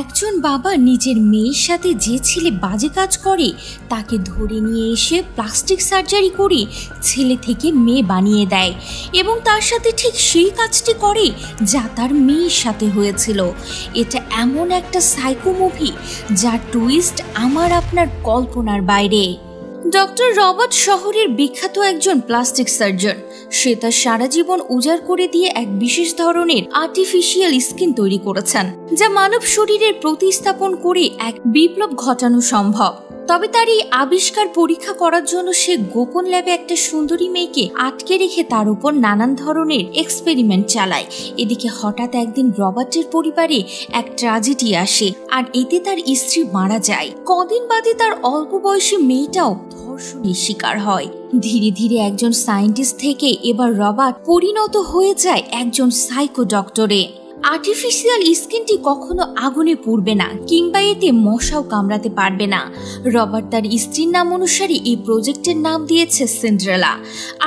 একজন বাবা নিজের মেয়ের সাথে যে ছেলে বাজে কাজ করে তাকে ধরে নিয়ে এসে প্লাস্টিক সার্জারি করে ছেলে থেকে মেয়ে বানিয়ে দেয় এবং তার সাথে ঠিক সেই কাজটি করে যা তার মেয়ের সাথে হয়েছিল। এটা এমন একটা সাইকো মুভি যার টুইস্ট আমার আপনার কল্পনার বাইরে। ডক্টর রবার্ট শহরের বিখ্যাত একজন প্লাস্টিক সার্জন। সে তার সারা জীবন উজাড় করে দিয়ে এক বিশেষ ধরনের আর্টিফিশিয়াল স্কিন তৈরি করেছেন, যা মানব শরীরের প্রতিস্থাপন করে এক বিপ্লব ঘটানো সম্ভব। তবে তার এই আবিষ্কার পরীক্ষা করার জন্য সে গোপন ল্যাবে একটা সুন্দরী মেয়েকে আটকে রেখে তার উপর নানান ধরনের এক্সপেরিমেন্ট চালায়। এদিকে হঠাৎ একদিন রবার্টের পরিবারে এক ট্র্যাজেডি আসে, আর এতে তার স্ত্রী মারা যায়। কদিন বাদে তার অল্প বয়সী মেয়েটাও ধর্ষণের শিকার হয়। ধীরে ধীরে একজন সায়েন্টিস্ট থেকে এবার রবার্ট পরিণত হয়ে যায় একজন সাইকো ডক্টরে। আর্টিফিশিয়াল স্কিনটি কখনো আগুনে পুড়বে না কিংবা এতে মশাও কামড়াতে পারবে না। রবার্ট তার স্ত্রীর নাম অনুসারে এই প্রজেক্টের নাম দিয়েছে সিন্ড্রেলা।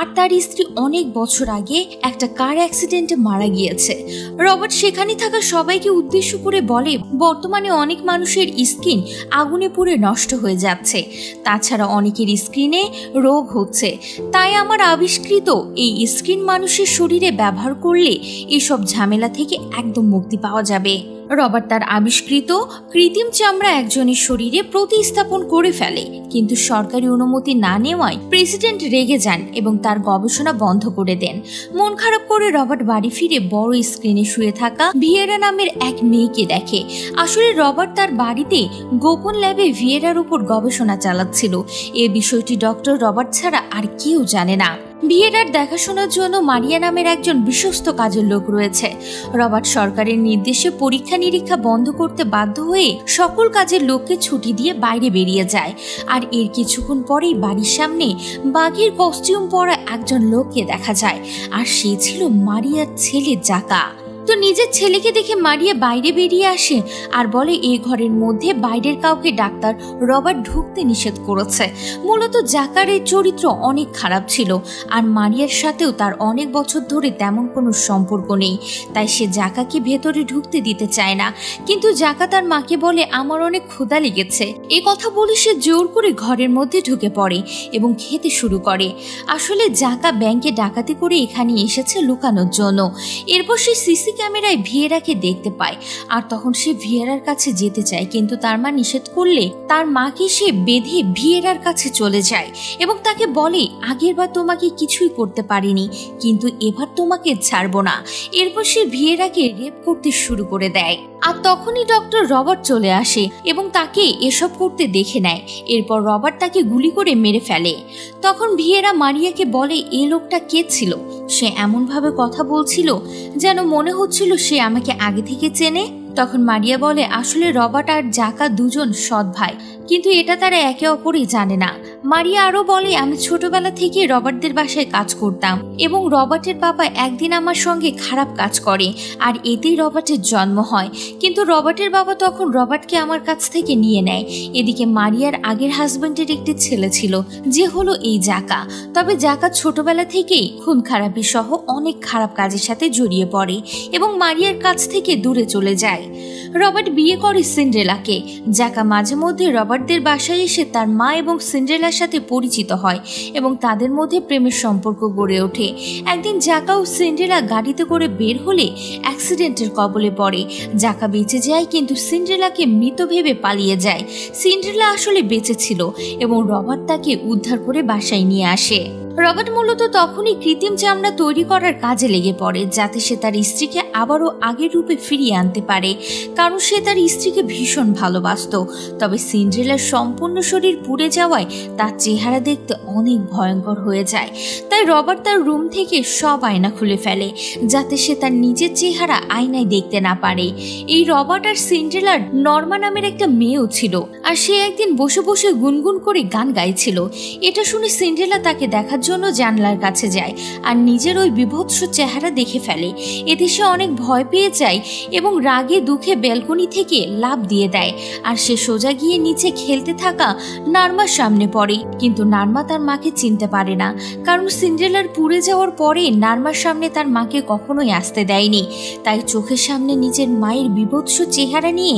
আর তার স্ত্রী অনেক বছর আগে একটা কার অ্যাক্সিডেন্টে মারা গিয়েছে। রবার্ট সেখানে থাকা সবাইকে উদ্দেশ্য করে বলে, বর্তমানে অনেক মানুষের স্কিন আগুনে পুড়ে নষ্ট হয়ে যাচ্ছে, তাছাড়া অনেকের স্কিনে রোগ হচ্ছে। তাই আমার আবিষ্কৃত এই স্কিন মানুষের শরীরে ব্যবহার করলে এসব ঝামেলা থেকে একদম মুক্তি পাওয়া যাবে। রবার্ট তার আবিষ্কৃত কৃত্রিম চামড়া একজনের শরীরে প্রতিস্থাপন করে ফেলে, কিন্তু সরকারি অনুমতি না নেওয়ায় প্রেসিডেন্ট রেগে যান এবং তার গবেষণা বন্ধ করে দেন। মন খারাপ করে রবার্ট বাড়ি ফিরে বড় স্ক্রিনে শুয়ে থাকা ভিয়েরা নামের এক মেয়েকে দেখে। আসলে রবার্ট তার বাড়িতে গোপন ল্যাবে ভিয়েরার উপর গবেষণা চালাচ্ছিল। এই বিষয়টি ডক্টর রবার্ট ছাড়া আর কেউ জানে না। ভিয়েরার দেখাশোনার জন্য মারিয়া নামের একজন বিশ্বস্ত কাজের লোক রয়েছে। রবার্ট সরকারের নির্দেশে পরীক্ষা নিরীক্ষা বন্ধ করতে বাধ্য হয়ে সকল কাজের লোককে ছুটি দিয়ে বাইরে বেরিয়ে যায়। আর এর কিছুক্ষণ পরেই বাড়ির সামনে বাঘের কস্টিউম পরা একজন লোককে দেখা যায়, আর সে ছিল মারিয়ার ছেলে জাকা। তো নিজের ছেলেকে দেখে মারিয়া বাইরে বেরিয়ে আসে আর বলে এই ঘরের মধ্যে বাইরের কাউকে ডাক্তার রবার্ট ঢুকতে নিষেধ করেছে। মূলত জাকারের চরিত্র অনেক খারাপ ছিল, আর মারিয়ার সাথেও তার অনেক বছর ধরে তেমন কোনো সম্পর্ক নেই, তাই সে জাকাকে ভেতরে ঢুকতে দিতে চায় না। কিন্তু জাকা তার মাকে বলে, আমার অনেক ক্ষুধা লেগেছে। এ কথা বলে সে জোর করে ঘরের মধ্যে ঢুকে পড়ে এবং খেতে শুরু করে। আসলে জাকা ব্যাংকে ডাকাতি করে এখানে এসেছে লুকানোর জন্য। এরপর সে সিসি ক্যামেরায় ভিয়েরাকে দেখতে পায়, আর তখন সে ভিয়েরার কাছে যেতে চায়, কিন্তু তার মা নিষেধ করলে তার মাকে সে বেঁধে ভিয়েরার কাছে চলে যায় এবং তাকে বলে, আগেরবার তোমাকে কিছুই করতে পারিনি, কিন্তু এবার তোমাকে ছাড়বো না। এরপর সে ভিয়েরাকে রেপ করতে শুরু করে দেয়। আর তখনই ডক্টর রবার্ট চলে আসে এবং তাকে এসব করতে দেখে নেয়। এরপর রবার্ট তাকে গুলি করে মেরে ফেলে। তখন ভিয়েরা মারিয়াকে বলে, এ লোকটা কে ছিল? সে এমনভাবে কথা বলছিল যেন মনে হচ্ছিল সে আমাকে আগে থেকে চেনে। তখন মারিয়া বলে, আসলে রবার্ট আর জাকা দুজন সৎ ভাই, কিন্তু এটা তারা একে অপরই জানে না। মারিয়া আরো বলে, আমি ছোটবেলা থেকে রবার্টদের বাসায় কাজ করতাম এবং রবার্টের বাবা একদিন আমার সঙ্গে খারাপ কাজ করে, আর এতেই রবার্টের জন্ম হয়। কিন্তু রবার্টের বাবা তখন রবার্টকে আমার কাছ থেকে নিয়ে নেয়। এদিকে মারিয়ার আগের হাজবেন্ডের একটি ছেলে ছিল, যে হলো এই জাকা। তবে জাকা ছোটবেলা থেকেই খুন খারাপি সহ অনেক খারাপ কাজের সাথে জড়িয়ে পড়ে এবং মারিয়ার কাছ থেকে দূরে চলে যায়। রবার্ট বিয়ে করে সিন্ড্রেলাকে। জাকা মাঝে মধ্যে রবার্টদের বাসায় এসে তার মা এবং সিন্ড্রেলার সাথে পরিচিত হয় এবং তাদের মধ্যে প্রেমের সম্পর্ক গড়ে ওঠে। একদিন জাকা ও সিন্ড্রেলা গাড়িতে করে বের হলে অ্যাক্সিডেন্টের কবলে পড়ে। জাকা বেঁচে যায়, কিন্তু সিন্ড্রেলাকে মৃত ভেবে পালিয়ে যায়। সিন্ড্রেলা আসলে বেঁচে ছিল এবং রবার্ট তাকে উদ্ধার করে বাসায় নিয়ে আসে। রবার্ট মূলত তখনই কৃত্রিম চামড়া তৈরি করার কাজে লেগে পড়ে, যাতে সে তার স্ত্রীকে আবারও আগের রূপে ফিরিয়ে আনতে পারে, কারণ সে তার স্ত্রীকে ভীষণ ভালোবাসত। তবে সিন্ড্রেলার সম্পূর্ণ শরীর পুড়ে যাওয়ায় তার চেহারা দেখতে অনেক ভয়ঙ্কর হয়ে যায়। তাই রবার্ট তার রুম থেকে সব আয়না খুলে ফেলে, যাতে সে তার নিজের চেহারা আয়নায় দেখতে না পারে। এই রবার্ট আর সিন্ড্রেলার নর্মা নামের একটা মেয়েও ছিল, আর সে একদিন বসে বসে গুনগুন করে গান গাইছিল। এটা শুনে সিন্ড্রেলা তাকে দেখার দেখার জন্য জানলার কাছে যায় আর নিজের ওই বিভৎস চেহারা দেখে ফেলে। এতে সে অনেক ভয় পেয়ে যায় এবং রাগে দুঃখে ব্যালকনি থেকে লাফ দিয়ে দেয় আর সে সোজা গিয়ে নিচে খেলতে থাকা নার্মার সামনে পড়ে। কিন্তু নার্মা তার মাকে চিনতে পারে না, কারণ সিন্ড্রেলার পুড়ে যাওয়ার পরে নার্মার সামনে তার মাকে কখনোই আসতে দেয়নি। তাই চোখের সামনে নিজের মায়ের বিভৎস চেহারা নিয়ে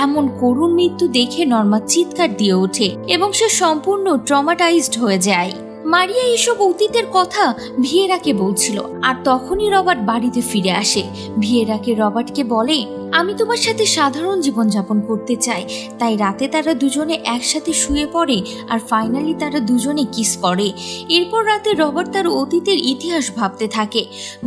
এমন করুণ মৃত্যু দেখে নর্মা চিৎকার দিয়ে ওঠে এবং সে সম্পূর্ণ ট্রমাটাইজড হয়ে যায়। মারিয়া এসব অতীতের কথা ভিয়েরাকে বলছিল আর তখনই রবার্ট বাড়িতে ফিরে আসে। ভিয়েরাকে রবার্টকে বলে, আমি তোমার সাথে সাধারণ জীবনযাপন করতে চাই। তাই রাতে তারা দুজনে একসাথে শুয়ে পড়ে আর ফাইনালি তারা দুজনে কিস করে। এরপর রাতে রবার্ট তার অতীতের ইতিহাস ভাবতে থাকে।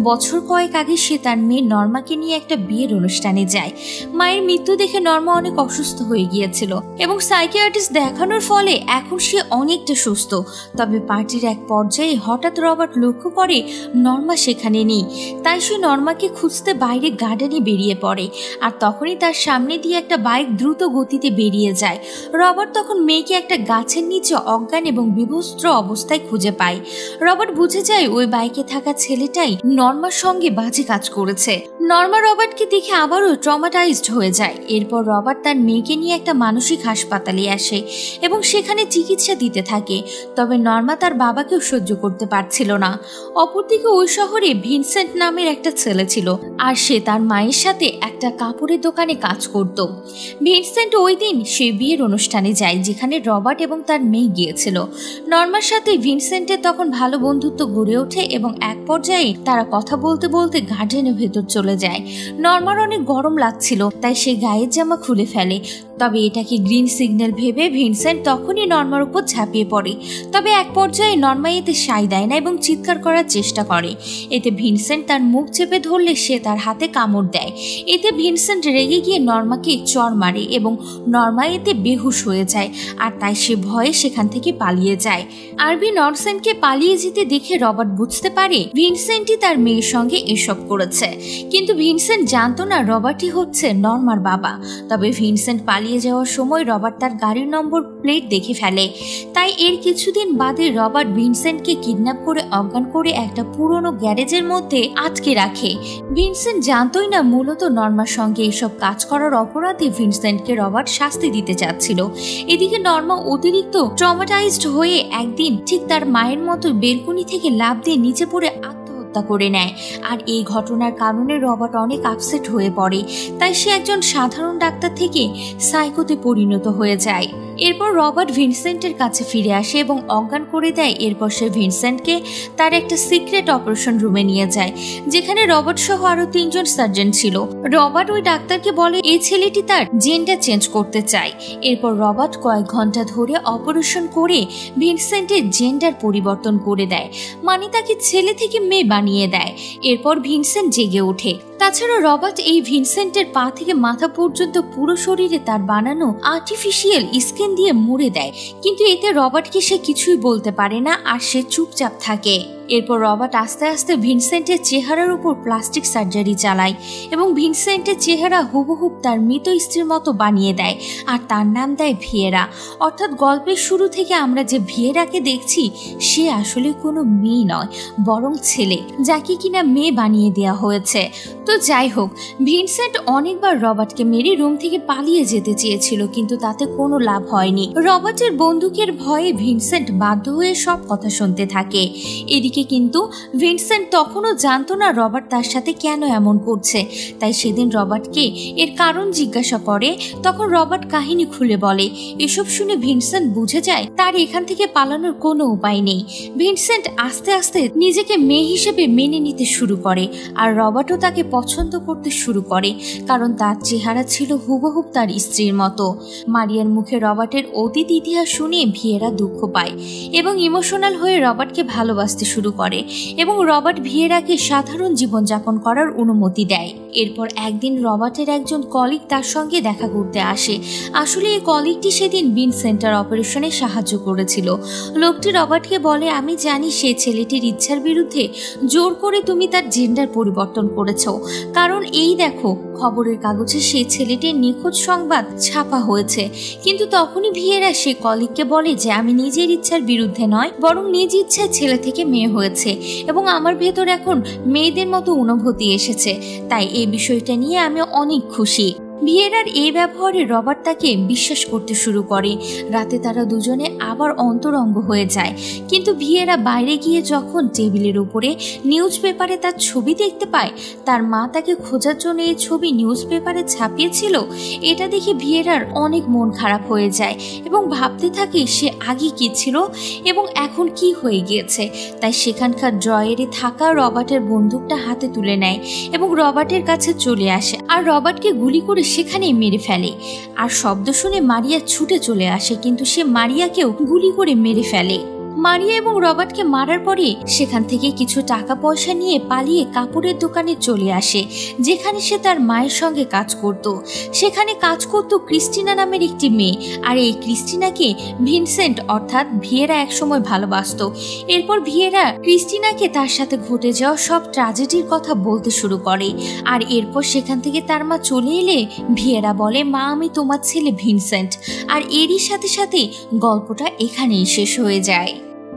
বছর কয়েক আগে সে তার মেয়ে নর্মাকে নিয়ে একটা বিয়ের অনুষ্ঠানে যায়। মায়ের মৃত্যু দেখে নর্মা অনেক অসুস্থ হয়ে গিয়েছিল এবং সাইকিয়াট্রিস্ট দেখানোর ফলে এখন সে অনেকটা সুস্থ। তবে পার্টির এক পর্যায়ে হঠাৎ রবার্ট লক্ষ্য করে নর্মা সেখানে নেই। তাই সে নর্মাকে খুঁজতে বাইরে গার্ডেনে বেরিয়ে পড়ে আর তখনই তার সামনে দিয়ে একটা বাইক দ্রুত গতিতে বেরিয়ে যায়। রবার্ট তখন মেয়েকে একটা গাছের নিচে অজ্ঞান এবং বিভস্ত্র অবস্থায় খুঁজে পায়। রবার্ট বুঝে যায় ওই বাইকে থাকা ছেলেটাই নর্মার সঙ্গে বাজে কাজ করেছে। নর্মা রবার্টকে দেখে আবারও ট্রমাটাইজড হয়ে যায়। এরপর রবার্ট তার মেয়েকে নিয়ে একটা মানসিক হাসপাতালে আসে এবং সেখানে চিকিৎসা দিতে থাকে। তবে নর্মা তার বাবাকেও সহ্য করতে পারছিল না। অপরদিকে ওই শহরে ভিনসেন্ট নামের একটা ছেলে ছিল আর সে তার মায়ের সাথে একটা কাপড়ের দোকানে কাজ করত। ভিনসেন্ট ওই দিন সে বিয়ের অনুষ্ঠানে যায় যেখানে রবার্ট এবং তার মেয়ে গিয়েছিল। নর্মার সাথে ভিনসেন্টের তখন ভালো বন্ধুত্ব গড়ে ওঠে এবং এক পর্যায়ে তারা কথা বলতে বলতে গার্ডেনের ভেতর চলে যায়। নর্মার অনেক গরম লাগছিল তাই সে গায়ের জামা খুলে ফেলে। তবে এটাকে গ্রিন সিগন্যাল ভেবে ভিনসেন্ট তখনই নর্মার উপর ঝাঁপিয়ে পড়ে। তবে এক পর্যায়ে নর্মা এতে সায় দেয় না এবং চিৎকার করার চেষ্টা করে। এতে ভিনসেন্ট তার মুখ চেপে ধরলে সে তার হাতে কামড় দেয়। এতে ভিনসেন্ট রেগে গিয়ে নর্মাকে চড় মারে এবং নর্মা এতে বেহুশ হয়ে যায় আর তাই সে ভয়ে সেখান থেকে পালিয়ে যায়। আরবি নরসেনকে পালিয়ে যেতে দেখে রবার্ট বুঝতে পারে ভিনসেন্টই তার মেয়ের সঙ্গে এসব করেছে। কিন্তু ভিনসেন্ট জানতো না রবার্টই হচ্ছে নর্মার বাবা। তবে ভিনসেন্ট পালিয়ে যাওয়ার সময় রবার্ট তার গাড়ির নম্বর প্লেট দেখে ফেলে। তাই এর কিছুদিন বাদে রবার্ট ভিনসেন্টকে কিডন্যাপ করে অজ্ঞান করে একটা পুরনো গ্যারেজের মধ্যে আটকে রাখে। ভিনসেন্ট জানতোই না মূলত নর্মার সঙ্গে এসব কাজ করার অপরাধে ভিনসেন্টকে রবার্ট শাস্তি দিতে চাচ্ছিল। এদিকে নর্মা অতিরিক্ত ট্রমাটাইজড হয়ে একদিন ঠিক তার মায়ের মতো বেলকনি থেকে লাফ দিয়ে নিচে পড়ে আত্মহত্যা করে নেয়। আর এই ঘটনার কারণে রবার্ট অনেক আপসেট হয়ে পড়ে। তাই সে একজন সাধারণ ডাক্তার থেকে সাইকোতে পরিণত হয়ে যায়। এরপর রবার্ট ভিনসেন্টের কাছে ফিরে আসে এবং অজ্ঞান করে দেয়। এরপর সে ভিনসেন্টকে তার একটা সিক্রেট অপারেশন রুমে নিয়ে যায় যেখানে রবার্ট সহ আরো 3 জন সার্জন ছিল। রবার্ট ওই ডাক্তারকে বলে এই ছেলেটি তার জেন্ডার চেঞ্জ করতে চায়। এরপর রবার্ট কয়েক ঘন্টা ধরে অপারেশন করে ভিনসেন্টের জেন্ডার পরিবর্তন করে দেয়, মানে তাকে ছেলে থেকে মেয়ে বানিয়ে দেয়। এরপর ভিনসেন্ট জেগে ওঠে। তাছাড়া রবার্ট এই ভিনসেন্টের পা থেকে মাথা পর্যন্ত পুরো শরীরে তার বানানো আর্টিফিশিয়াল স্কিন দিয়ে মুড়ে দেয়। কিন্তু এতে রবার্টকে সে কিছুই বলতে পারে না আর সে চুপচাপ থাকে। এরপর রবার্ট আস্তে আস্তে ভিনসেন্টের চেহারার উপর প্লাস্টিক সার্জারি চালায় এবং ভিনসেন্টের চেহারা হুবহুব তার মৃত স্ত্রীর মতো বানিয়ে দেয় আর তার নাম দেয় ভিয়েরা। অর্থাৎ গল্পের শুরু থেকে আমরা যে ভিয়েরাকে দেখছি সে আসলে কোনো মেয়ে নয়, বরং ছেলে, যাকে কিনা মেয়ে বানিয়ে দেওয়া হয়েছে। তো যাই হোক, ভিনসেন্ট অনেকবার রবার্টকে মেরে রুম থেকে পালিয়ে যেতে চেয়েছিল কিন্তু তাতে কোনো লাভ হয়নি। রবার্টের বন্দুকের ভয়ে ভিনসেন্ট বাধ্য হয়ে সব কথা শুনতে থাকে। এদিকে কিন্তু ভিনসেন্ট তখনও জানতো না রবার্ট তার সাথে কেন এমন করছে। তাই সেদিন রবার্টকে এর কারণ জিজ্ঞাসা করে। তখন রবার্ট কাহিনী খুলে বলে। এসব শুনে ভিনসেন্ট বুঝে যায় তার এখান থেকে পালানোর কোনো উপায় নেই। ভিনসেন্ট আস্তে আস্তে নিজেকে মেয়ে হিসেবে মেনে নিতে শুরু করে আর রবার্টও তাকে পছন্দ করতে শুরু করে, কারণ তার চেহারা ছিল হুবহুব তার স্ত্রীর মতো। মারিয়ার মুখে রবার্টের অতীত ইতিহাস শুনে ভিয়েরা দুঃখ পায় এবং ইমোশনাল হয়ে রবার্টকে ভালোবাসতে শুরু করে এবং রবার্ট ভিয়েরাকে সাধারণ জীবনযাপন করার অনুমতি দেয়। এরপর একদিন রবার্টের একজন কলিগ তার সঙ্গে দেখা করতে আসে। আসলে এই কলিগটি সেদিন ভিনসেন্টের অপারেশনে সাহায্য করেছিল। লোকটি রবার্টকে বলে, আমি জানি সেই ছেলেটির ইচ্ছার বিরুদ্ধে জোর করে তুমি তার জেন্ডার পরিবর্তন করেছো, কারণ এই দেখো খবরের কাগজে সেই ছেলেটির নিখোঁজ সংবাদ ছাপা হয়েছে। কিন্তু তখনই ভিয়েরা সে কলিগকে বলে যে আমি নিজের ইচ্ছার বিরুদ্ধে নয়, বরং নিজ ইচ্ছায় ছেলে থেকে মেয়ে হয়েছে এবং আমার ভেতর এখন মেয়েদের মতো অনুভূতি এসেছে, তাই এই বিষয়টা নিয়ে আমি অনেক খুশি। ভিয়েরার এই ব্যবহারে রবার্ট তাকে বিশ্বাস করতে শুরু করে। রাতে তারা দুজনে আবার অন্তরঙ্গ হয়ে যায়। কিন্তু ভিয়েরা বাইরে গিয়ে যখন টেবিলের উপরে নিউজ পেপারে তার ছবি দেখতে পায়, তার মা তাকে খোঁজার জন্য এই ছবি নিউজ পেপারে ছাপিয়েছিল, এটা দেখে ভিয়েরার অনেক মন খারাপ হয়ে যায় এবং ভাবতে থাকে সে আগে কি ছিল এবং এখন কি হয়ে গিয়েছে। তাই সেখানকার ড্রয়ারে থাকা রবার্টের বন্দুকটা হাতে তুলে নেয় এবং রবার্টের কাছে চলে আসে আর রবার্টকে গুলি করে সেখানেই মেরে ফেলে। আর শব্দ শুনে মারিয়া ছুটে চলে আসে, কিন্তু সে মারিয়াকেও গুলি করে মেরে ফেলে। মারিয়া এবং রবার্টকে মারার পরে সেখান থেকে কিছু টাকা পয়সা নিয়ে পালিয়ে কাপড়ের দোকানে চলে আসে, যেখানে সে তার মায়ের সঙ্গে কাজ করত। সেখানে কাজ করত ক্রিস্টিনা নামের একটি মেয়ে, আর এই ক্রিস্টিনাকে ভিনসেন্ট অর্থাৎ ভিয়েরা একসময় ভালোবাসত। এরপর ভিয়েরা ক্রিস্টিনাকে তার সাথে ঘটে যাওয়া সব ট্র্যাজেডির কথা বলতে শুরু করে। আর এরপর সেখান থেকে তার মা চলে এলে ভিয়েরা বলে, মা আমি তোমার ছেলে ভিনসেন্ট। আর এরই সাথে সাথে গল্পটা এখানেই শেষ হয়ে যায়।